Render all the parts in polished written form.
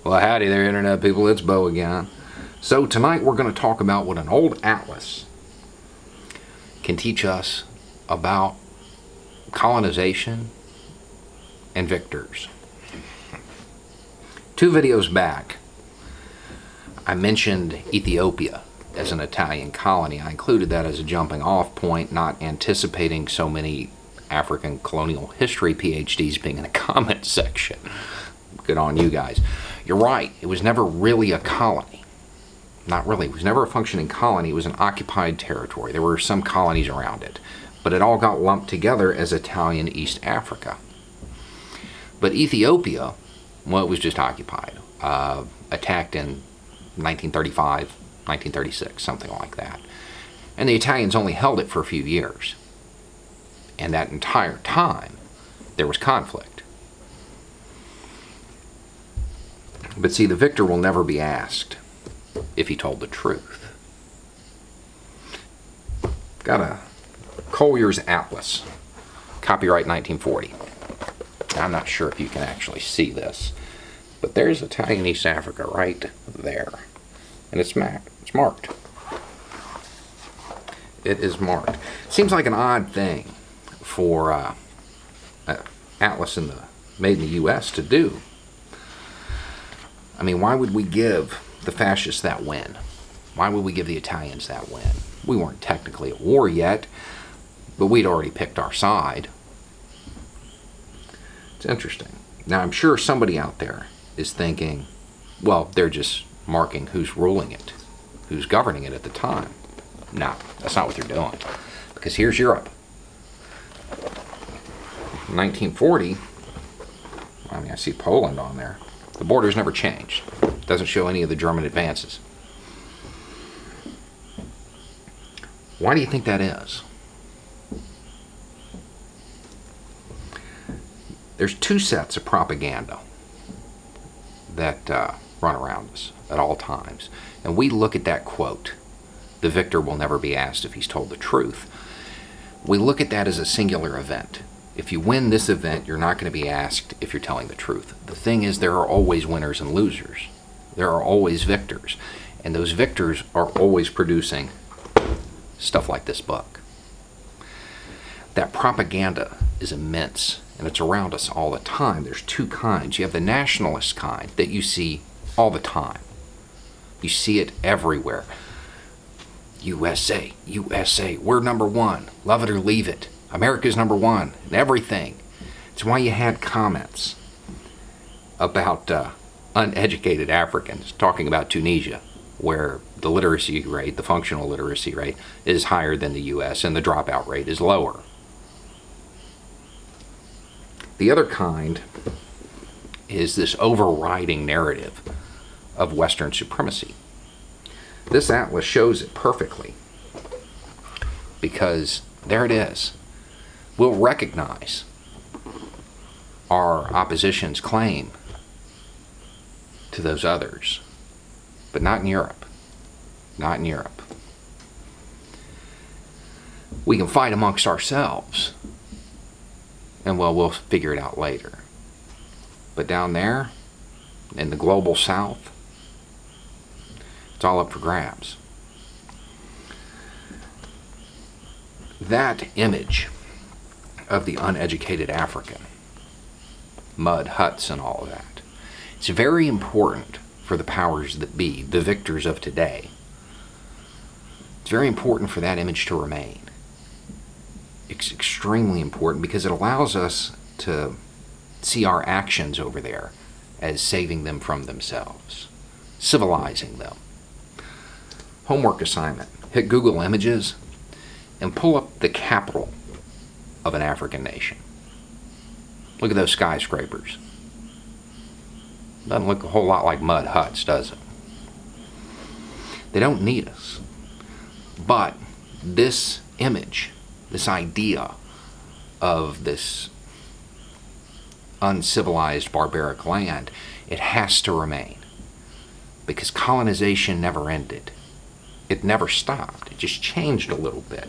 Well, howdy there, Internet people. It's Bo again. So tonight we're going to talk about what an old atlas can teach us about colonization and victors. 2 videos back, I mentioned Ethiopia as an Italian colony. I included that as a jumping off point, not anticipating so many African colonial history PhDs being in the comment section. Good on you guys. You're right, it was never really a colony. Not really, it was never a functioning colony, it was an occupied territory. There were some colonies around it, but it all got lumped together as Italian East Africa. But Ethiopia, well, it was just occupied. Attacked in 1935, 1936, something like that. And the Italians only held it for a few years. And that entire time, there was conflict. But see, the victor will never be asked if he told the truth. Got a Collier's Atlas, copyright 1940. I'm not sure if you can actually see this, but there's Italian East Africa right there. And it's marked. It is marked. Seems like an odd thing for an atlas made in the U.S. to do. I mean, why would we give the fascists that win? Why would we give the Italians that win? We weren't technically at war yet, but we'd already picked our side. It's interesting. Now, I'm sure somebody out there is thinking, well, they're just marking who's ruling it, who's governing it at the time. No, that's not what they're doing. Because here's Europe. 1940, I mean, I see Poland on there. The borders never changed. Doesn't show any of the German advances. Why do you think that is? There's 2 sets of propaganda that run around us at all times. And we look at that quote, the victor will never be asked if he's told the truth. We look at that as a singular event. If you win this event, you're not going to be asked if you're telling the truth. The thing is, there are always winners and losers. There are always victors. And those victors are always producing stuff like this book. That propaganda is immense, and it's around us all the time. There's 2 kinds. You have the nationalist kind that you see all the time. You see it everywhere. USA, USA, we're number 1. Love it or leave it. America's number 1 in everything. It's why you had comments about uneducated Africans talking about Tunisia, where the literacy rate, the functional literacy rate, is higher than the U.S. and the dropout rate is lower. The other kind is this overriding narrative of Western supremacy. This atlas shows it perfectly, because there it is. We'll recognize our opposition's claim to those others, but not in Europe. Not in Europe. We can fight amongst ourselves, and well, we'll figure it out later. But down there, in the global south, it's all up for grabs. That image of the uneducated African, mud huts and all of that, it's very important for the powers that be, the victors of today. It's very important for that image to remain. It's extremely important because it allows us to see our actions over there as saving them from themselves, civilizing them. Homework assignment. Hit Google Images and pull up the capital of an African nation. Look at those skyscrapers. Doesn't look a whole lot like mud huts, does it? They don't need us. But this image, this idea of this uncivilized, barbaric land, it has to remain. Because colonization never ended. It never stopped. It just changed a little bit.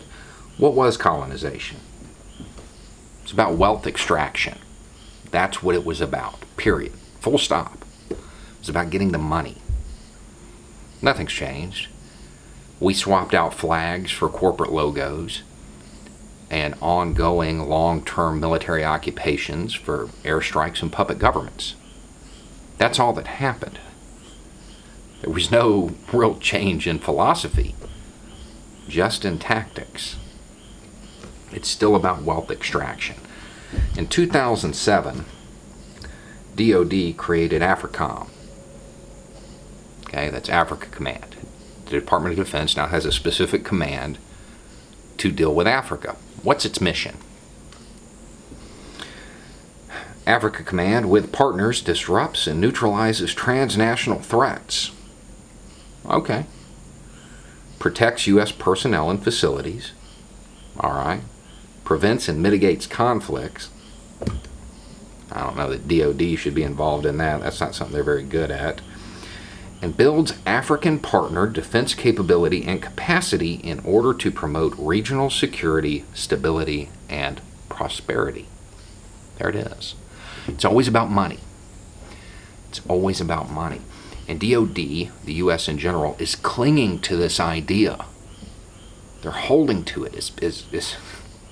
What was colonization? It's about wealth extraction. That's what it was about, period. Full stop. It's about getting the money. Nothing's changed. We swapped out flags for corporate logos and ongoing long-term military occupations for airstrikes and puppet governments. That's all that happened. There was no real change in philosophy, just in tactics. It's still about wealth extraction. In 2007, DoD created AFRICOM. Okay, that's Africa Command. The Department of Defense now has a specific command to deal with Africa. What's its mission? Africa Command, with partners, disrupts and neutralizes transnational threats. Okay. Protects U.S. personnel and facilities. All right. Prevents and mitigates conflicts. I don't know that DoD should be involved in that. That's not something they're very good at. And builds African partner defense capability and capacity in order to promote regional security, stability, and prosperity. There it is. It's always about money. It's always about money. And DoD, the U.S. in general, is clinging to this idea. They're holding to it is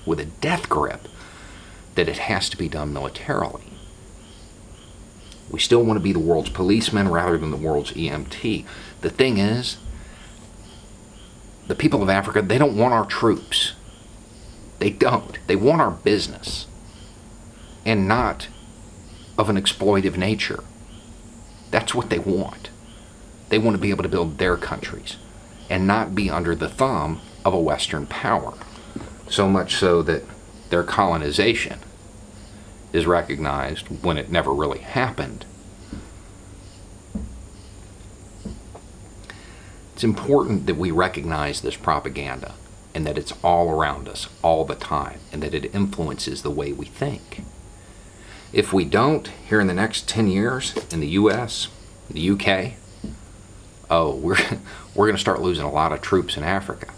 with a death grip that it has to be done militarily. We still want to be the world's policeman rather than the world's EMT. The thing is, the people of Africa, they don't want our troops. They don't. They want our business, and not of an exploitive nature. That's what they want. They want to be able to build their countries and not be under the thumb of a Western power. So much so that their colonization is recognized when it never really happened. It's important that we recognize this propaganda and that it's all around us all the time and that it influences the way we think. If we don't, here in the next 10 years in the US, the UK, we're going to start losing a lot of troops in Africa.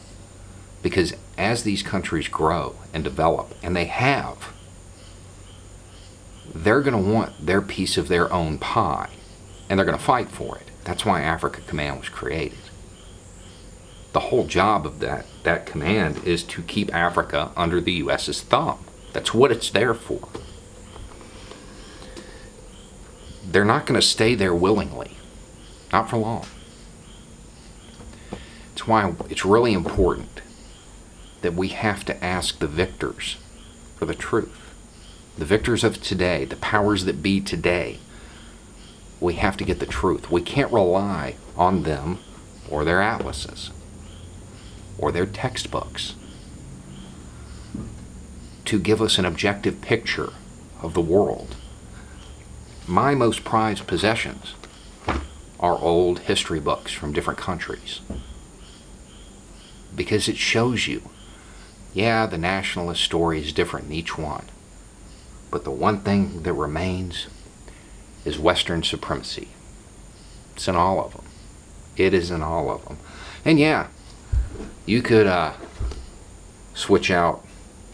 Because as these countries grow and develop, and they have, they're going to want their piece of their own pie, and they're going to fight for it. That's why Africa Command was created. The whole job of that command is to keep Africa under the U.S.'s thumb. That's what it's there for. They're not going to stay there willingly. Not for long. It's why it's really important that we have to ask the victors for the truth. The victors of today, the powers that be today, we have to get the truth. We can't rely on them or their atlases or their textbooks to give us an objective picture of the world. My most prized possessions are old history books from different countries, because it shows you, yeah, the nationalist story is different in each one, but the one thing that remains is Western supremacy. It's in all of them. It is in all of them. And yeah, you could switch out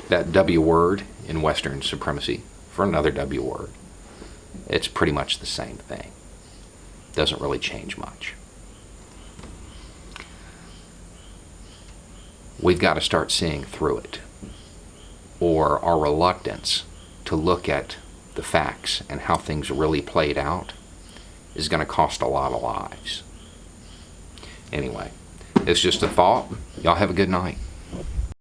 that W word in Western supremacy for another W word. It's pretty much the same thing. Doesn't really change much. We've got to start seeing through it, or our reluctance to look at the facts and how things really played out is going to cost a lot of lives. Anyway, it's just a thought. Y'all have a good night.